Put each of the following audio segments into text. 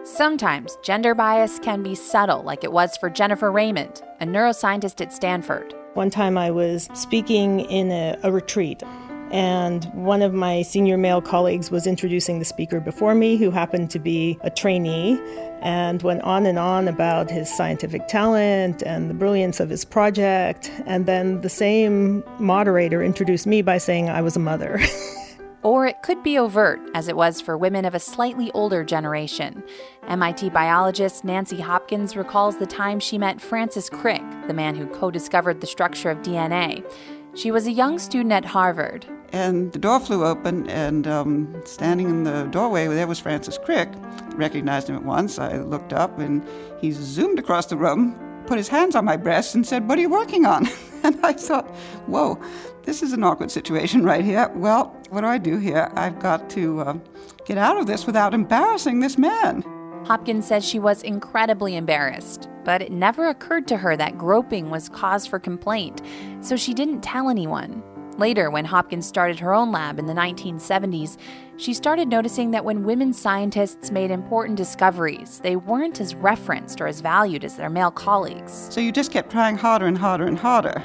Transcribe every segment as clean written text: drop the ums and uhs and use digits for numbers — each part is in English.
Sometimes gender bias can be subtle, like it was for Jennifer Raymond, a neuroscientist at Stanford. One time I was speaking in a retreat, and one of my senior male colleagues was introducing the speaker before me, who happened to be a trainee, and went on and on about his scientific talent and the brilliance of his project. And then the same moderator introduced me by saying I was a mother. Or it could be overt, as it was for women of a slightly older generation. MIT biologist Nancy Hopkins recalls the time she met Francis Crick, the man who co-discovered the structure of DNA. She was a young student at Harvard. And the door flew open, and standing in the doorway, there was Francis Crick. Recognized him at once. I looked up, and he zoomed across the room, put his hands on my breast, and said, "What are you working on?" And I thought, whoa, this is an awkward situation right here. Well, what do I do here? I've got to get out of this without embarrassing this man. Hopkins says she was incredibly embarrassed, but it never occurred to her that groping was cause for complaint, so she didn't tell anyone. Later, when Hopkins started her own lab in the 1970s, she started noticing that when women scientists made important discoveries, they weren't as referenced or as valued as their male colleagues. So you just kept trying harder and harder and harder.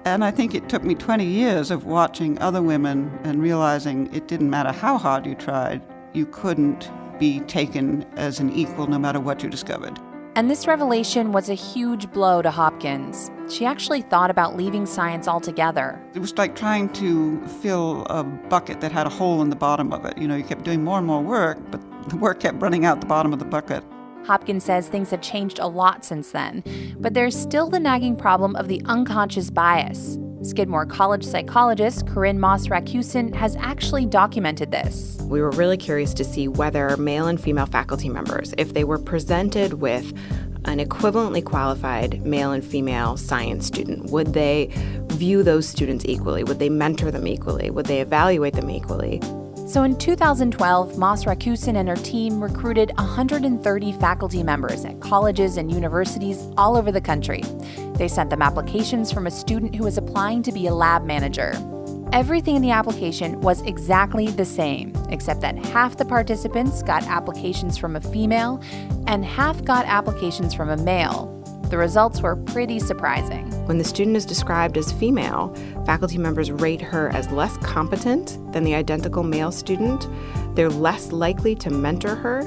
And I think it took me 20 years of watching other women and realizing it didn't matter how hard you tried, you couldn't be taken as an equal no matter what you discovered. And this revelation was a huge blow to Hopkins. She actually thought about leaving science altogether. It was like trying to fill a bucket that had a hole in the bottom of it. You know, you kept doing more and more work, but the work kept running out the bottom of the bucket. Hopkins says things have changed a lot since then, but there's still the nagging problem of the unconscious bias. Skidmore College psychologist Corinne Moss-Racusin has actually documented this. We were really curious to see whether male and female faculty members, if they were presented with an equivalently qualified male and female science student, would they view those students equally? Would they mentor them equally? Would they evaluate them equally? So in 2012, Moss-Racusin and her team recruited 130 faculty members at colleges and universities all over the country. They sent them applications from a student who was applying to be a lab manager. Everything in the application was exactly the same, except that half the participants got applications from a female and half got applications from a male. The results were pretty surprising. When the student is described as female, faculty members rate her as less competent than the identical male student. They're less likely to mentor her,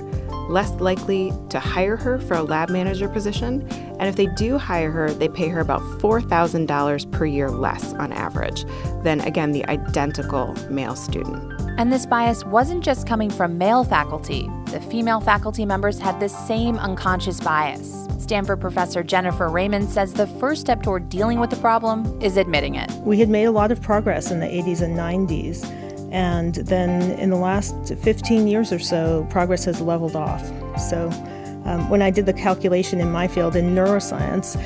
less likely to hire her for a lab manager position, and if they do hire her, they pay her about $4,000 per year less on average than, again, the identical male student. And this bias wasn't just coming from male faculty. The female faculty members had the same unconscious bias. Stanford professor Jennifer Raymond says the first step toward dealing with the problem is admitting it. We had made a lot of progress in the 80s and 90s, and then in the last 15 years or so, progress has leveled off. So when I did the calculation in my field in neuroscience,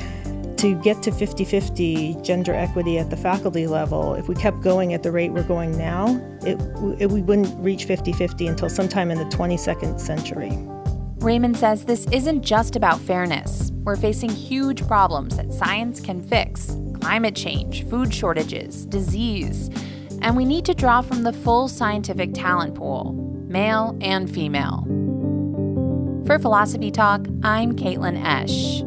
to get to 50-50 gender equity at the faculty level, if we kept going at the rate we're going now, we wouldn't reach 50-50 until sometime in the 22nd century. Raymond says this isn't just about fairness. We're facing huge problems that science can fix: climate change, food shortages, disease. And we need to draw from the full scientific talent pool, male and female. For Philosophy Talk, I'm Caitlin Esch.